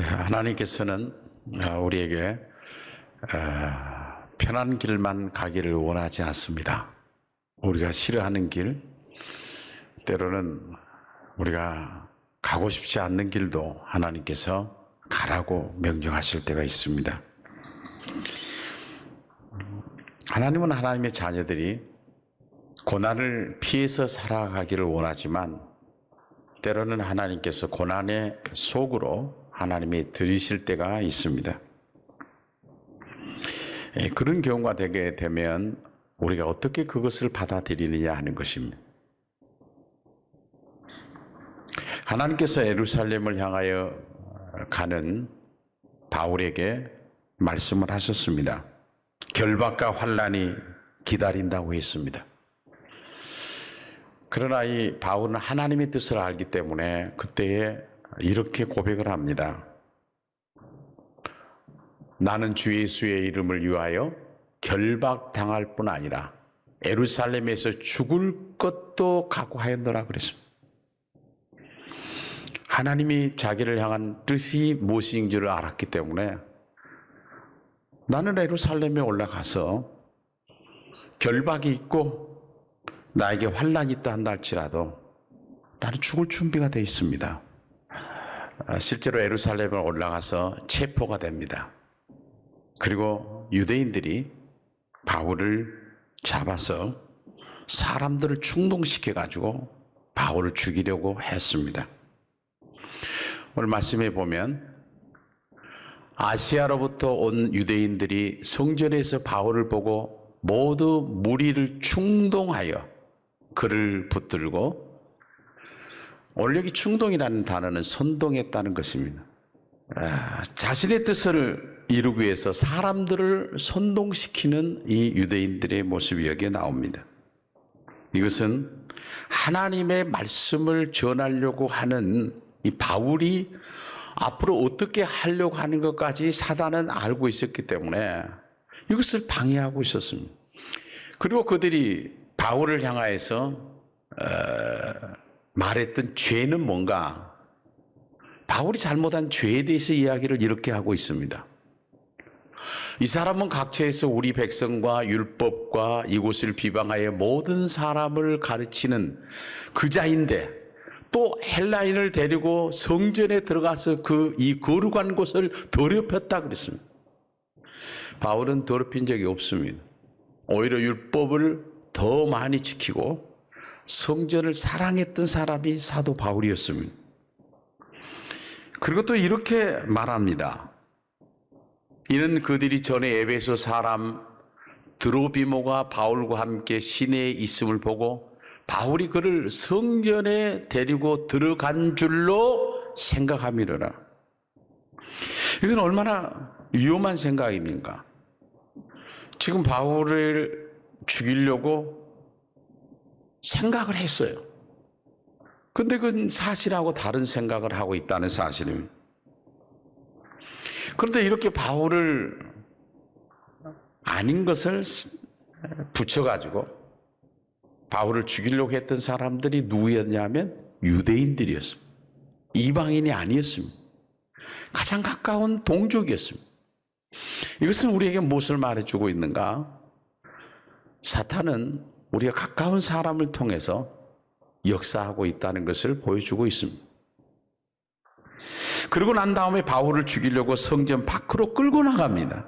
하나님께서는 우리에게 편한 길만 가기를 원하지 않습니다. 우리가 싫어하는 길, 때로는 우리가 가고 싶지 않는 길도 하나님께서 가라고 명령하실 때가 있습니다. 하나님은 하나님의 자녀들이 고난을 피해서 살아가기를 원하지만 때로는 하나님께서 고난의 속으로 하나님이 들이실 때가 있습니다. 그런 경우가 되게 되면 우리가 어떻게 그것을 받아들이느냐 하는 것입니다. 하나님께서 예루살렘을 향하여 가는 바울에게 말씀을 하셨습니다. 결박과 환난이 기다린다고 했습니다. 그러나 이 바울은 하나님의 뜻을 알기 때문에 그때에 이렇게 고백을 합니다. 나는 주 예수의 이름을 위하여 결박당할 뿐 아니라 예루살렘에서 죽을 것도 각오하였노라 그랬습니다. 하나님이 자기를 향한 뜻이 무엇인 줄을 알았기 때문에 나는 예루살렘에 올라가서 결박이 있고 나에게 환난이 있다 한다 할지라도 나는 죽을 준비가 되어 있습니다. 실제로 예루살렘에 올라가서 체포가 됩니다. 그리고 유대인들이 바울을 잡아서 사람들을 충동시켜가지고 바울을 죽이려고 했습니다. 오늘 말씀에 보면 아시아로부터 온 유대인들이 성전에서 바울을 보고 모두 무리를 충동하여 그를 붙들고, 오늘 여기 충동이라는 단어는 선동했다는 것입니다. 자신의 뜻을 이루기 위해서 사람들을 선동시키는 이 유대인들의 모습이 여기에 나옵니다. 이것은 하나님의 말씀을 전하려고 하는 이 바울이 앞으로 어떻게 하려고 하는 것까지 사단은 알고 있었기 때문에 이것을 방해하고 있었습니다. 그리고 그들이 바울을 향하여서 말했던 죄는 뭔가, 바울이 잘못한 죄에 대해서 이야기를 이렇게 하고 있습니다. 이 사람은 각처에서 우리 백성과 율법과 이곳을 비방하여 모든 사람을 가르치는 그자인데 또 헬라인을 데리고 성전에 들어가서 이 거룩한 곳을 더럽혔다 그랬습니다. 바울은 더럽힌 적이 없습니다. 오히려 율법을 더 많이 지키고 성전을 사랑했던 사람이 사도 바울이었습니다. 그리고 또 이렇게 말합니다. 이는 그들이 전에 에베소 사람 드로비모가 바울과 함께 시내에 있음을 보고 바울이 그를 성전에 데리고 들어간 줄로 생각함이로라. 이건 얼마나 위험한 생각입니까? 지금 바울을 죽이려고 생각을 했어요. 근데 그건 사실하고 다른 생각을 하고 있다는 사실입니다. 그런데 이렇게 바울을 아닌 것을 붙여가지고 바울을 죽이려고 했던 사람들이 누구였냐면 유대인들이었습니다. 이방인이 아니었습니다. 가장 가까운 동족이었습니다. 이것은 우리에게 무엇을 말해주고 있는가? 사탄은 우리가 가까운 사람을 통해서 역사하고 있다는 것을 보여주고 있습니다. 그리고 난 다음에 바울을 죽이려고 성전 밖으로 끌고 나갑니다.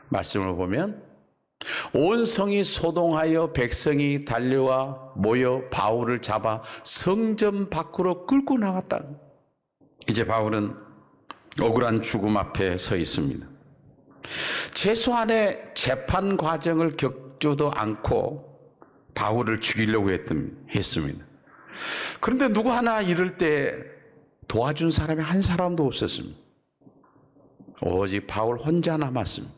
말씀을 보면 온 성이 소동하여 백성이 달려와 모여 바울을 잡아 성전 밖으로 끌고 나갔다. 이제 바울은 억울한 죽음 앞에 서 있습니다. 최소한의 재판 과정을 겪지도 않고 바울을 죽이려고 했습니다. 그런데 누구 하나 이럴 때 도와준 사람이 한 사람도 없었습니다. 오직 바울 혼자 남았습니다.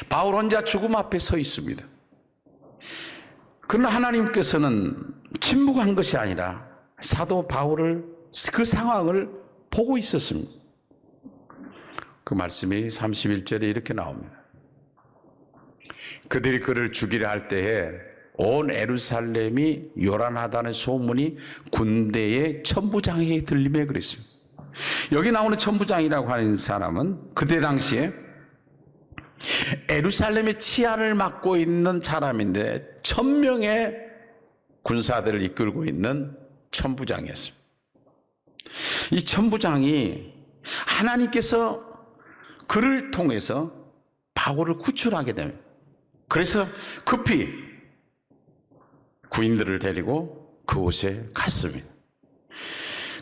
바울 혼자 죽음 앞에 서 있습니다. 그러나 하나님께서는 침묵한 것이 아니라 사도 바울을, 그 상황을 보고 있었습니다. 그 말씀이 31절에 이렇게 나옵니다. 그들이 그를 죽이려 할 때에 온 예루살렘이 요란하다는 소문이 군대의 천부장에게 들리며 그랬습니다. 여기 나오는 천부장이라고 하는 사람은 그때 당시에 예루살렘의 치안을 맡고 있는 사람인데 1000명의 군사들을 이끌고 있는 천부장이었습니다. 이 천부장이 하나님께서 그를 통해서 바울을 구출하게 됩니다. 그래서 급히 구인들을 데리고 그곳에 갔습니다.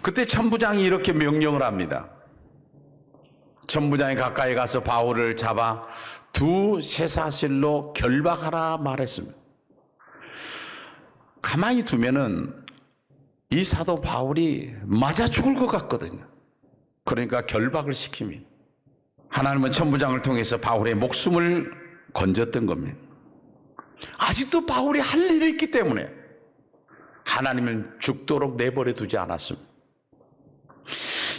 그때 천부장이 이렇게 명령을 합니다. 천부장이 가까이 가서 바울을 잡아 두 쇠사슬로 결박하라 말했습니다. 가만히 두면은 이 사도 바울이 맞아 죽을 것 같거든요. 그러니까 결박을 시킵니다. 하나님은 천부장을 통해서 바울의 목숨을 건졌던 겁니다. 아직도 바울이 할 일이 있기 때문에 하나님은 죽도록 내버려 두지 않았습니다.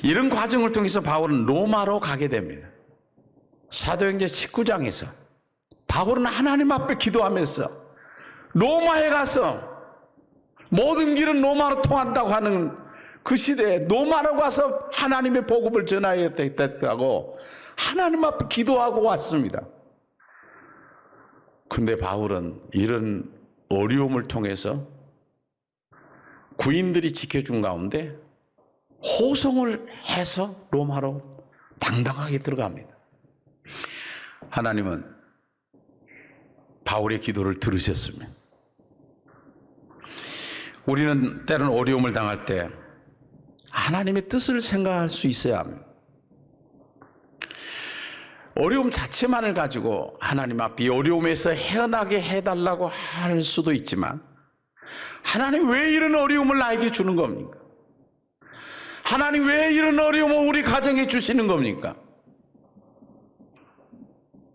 이런 과정을 통해서 바울은 로마로 가게 됩니다. 사도행전 19장에서 바울은 하나님 앞에 기도하면서 로마에 가서 모든 길은 로마로 통한다고 하는 그 시대에 로마로 가서 하나님의 복음을 전하여야 됐다고 하나님 앞에 기도하고 왔습니다. 근데 바울은 이런 어려움을 통해서 구인들이 지켜준 가운데 호송을 해서 로마로 당당하게 들어갑니다. 하나님은 바울의 기도를 들으셨습니다. 우리는 때로는 어려움을 당할 때 하나님의 뜻을 생각할 수 있어야 합니다. 어려움 자체만을 가지고 하나님 앞에 이 어려움에서 헤어나게 해달라고 할 수도 있지만 하나님 왜 이런 어려움을 나에게 주는 겁니까? 하나님 왜 이런 어려움을 우리 가정에 주시는 겁니까?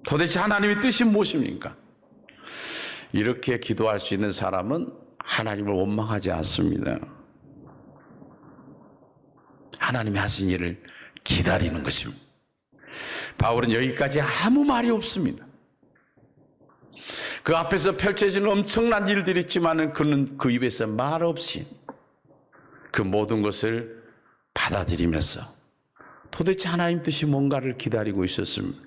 도대체 하나님의 뜻이 무엇입니까? 이렇게 기도할 수 있는 사람은 하나님을 원망하지 않습니다. 하나님이 하신 일을 기다리는 것입니다. 바울은 여기까지 아무 말이 없습니다. 그 앞에서 펼쳐지는 엄청난 일들이 있지만 그는 그 입에서 말 없이 그 모든 것을 받아들이면서 도대체 하나님 뜻이 뭔가를 기다리고 있었습니다.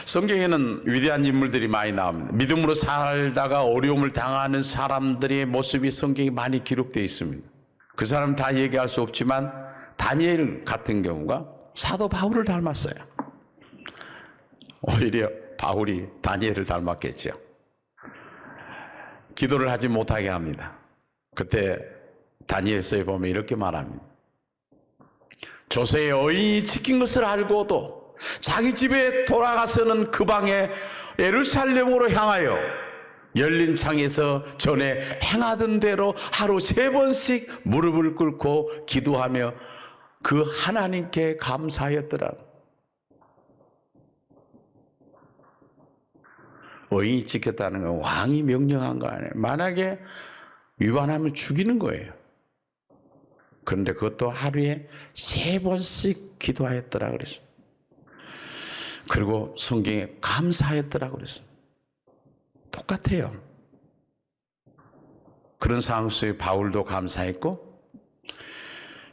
성경에는 위대한 인물들이 많이 나옵니다. 믿음으로 살다가 어려움을 당하는 사람들의 모습이 성경에 많이 기록되어 있습니다. 그 사람 다 얘기할 수 없지만 다니엘 같은 경우가 사도 바울을 닮았어요. 오히려 바울이 다니엘을 닮았겠죠. 기도를 하지 못하게 합니다. 그때 다니엘서에 보면 이렇게 말합니다. 조세의 어인이 지킨 것을 알고도 자기 집에 돌아가서는 그 방에 예루살렘으로 향하여 열린 창에서 전에 행하던 대로 하루 3번씩 무릎을 꿇고 기도하며 그 하나님께 감사하였더라. 어인이 지켰다는 건 왕이 명령한 거 아니에요. 만약에 위반하면 죽이는 거예요. 그런데 그것도 하루에 3번씩 기도하였더라 그랬어요. 그리고 성경에 감사하였더라 그랬어요. 똑같아요. 그런 상황 속에 바울도 감사했고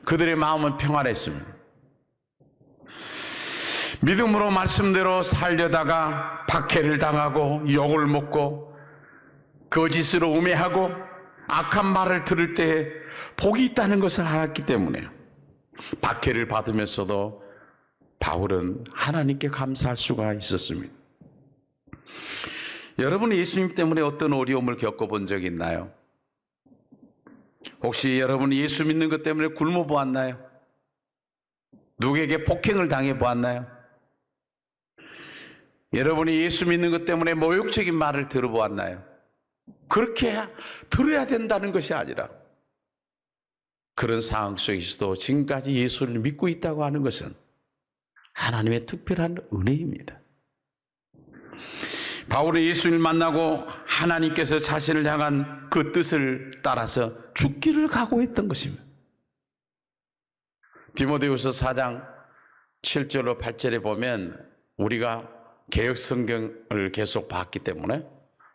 그들의 마음은 평안했습니다. 믿음으로 말씀대로 살려다가 박해를 당하고 욕을 먹고 거짓으로 우매하고 악한 말을 들을 때 복이 있다는 것을 알았기 때문에 박해를 받으면서도 바울은 하나님께 감사할 수가 있었습니다. 여러분은 예수님 때문에 어떤 어려움을 겪어본 적 있나요? 혹시 여러분이 예수 믿는 것 때문에 굶어 보았나요? 누구에게 폭행을 당해 보았나요? 여러분이 예수 믿는 것 때문에 모욕적인 말을 들어보았나요? 그렇게 들어야 된다는 것이 아니라 그런 상황 속에서도 지금까지 예수를 믿고 있다고 하는 것은 하나님의 특별한 은혜입니다. 바울은 예수를 만나고 하나님께서 자신을 향한 그 뜻을 따라서 죽기를 각오했던 것입니다. 디모데후서 4장 7절로 8절에 보면 우리가 개역 성경을 계속 봤기 때문에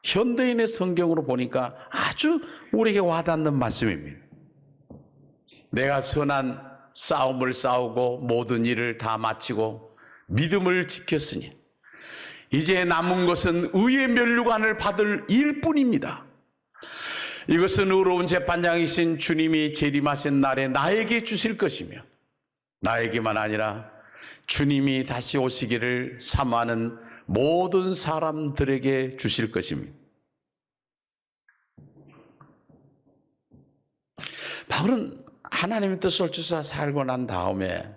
현대인의 성경으로 보니까 아주 우리에게 와닿는 말씀입니다. 내가 선한 싸움을 싸우고 모든 일을 다 마치고 믿음을 지켰으니 이제 남은 것은 의의 면류관을 받을 일뿐입니다. 이것은 의로운 재판장이신 주님이 재림하신 날에 나에게 주실 것이며 나에게만 아니라 주님이 다시 오시기를 사모하는 모든 사람들에게 주실 것입니다. 바울은 하나님의 뜻을 쫓아 살고 난 다음에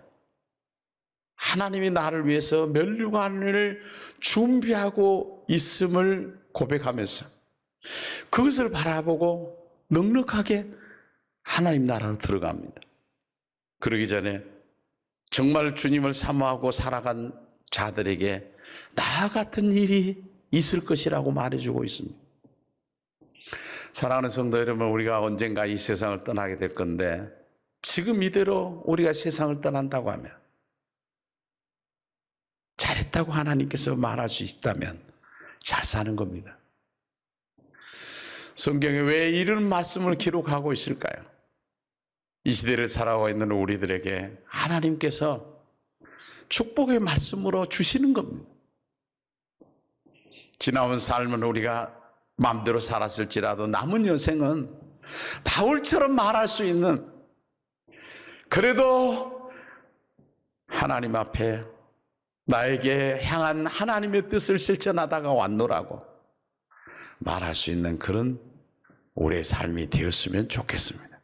하나님이 나를 위해서 면류관을 준비하고 있음을 고백하면서 그것을 바라보고 넉넉하게 하나님 나라로 들어갑니다. 그러기 전에 정말 주님을 사모하고 살아간 자들에게 나 같은 일이 있을 것이라고 말해주고 있습니다. 사랑하는 성도 여러분, 우리가 언젠가 이 세상을 떠나게 될 건데 지금 이대로 우리가 세상을 떠난다고 하면 잘했다고 하나님께서 말할 수 있다면 잘 사는 겁니다. 성경에 왜 이런 말씀을 기록하고 있을까요? 이 시대를 살아가고 있는 우리들에게 하나님께서 축복의 말씀으로 주시는 겁니다. 지나온 삶은 우리가 마음대로 살았을지라도 남은 여생은 바울처럼 말할 수 있는, 그래도 하나님 앞에 나에게 향한 하나님의 뜻을 실천하다가 왔노라고 말할 수 있는 그런 우리의 삶이 되었으면 좋겠습니다.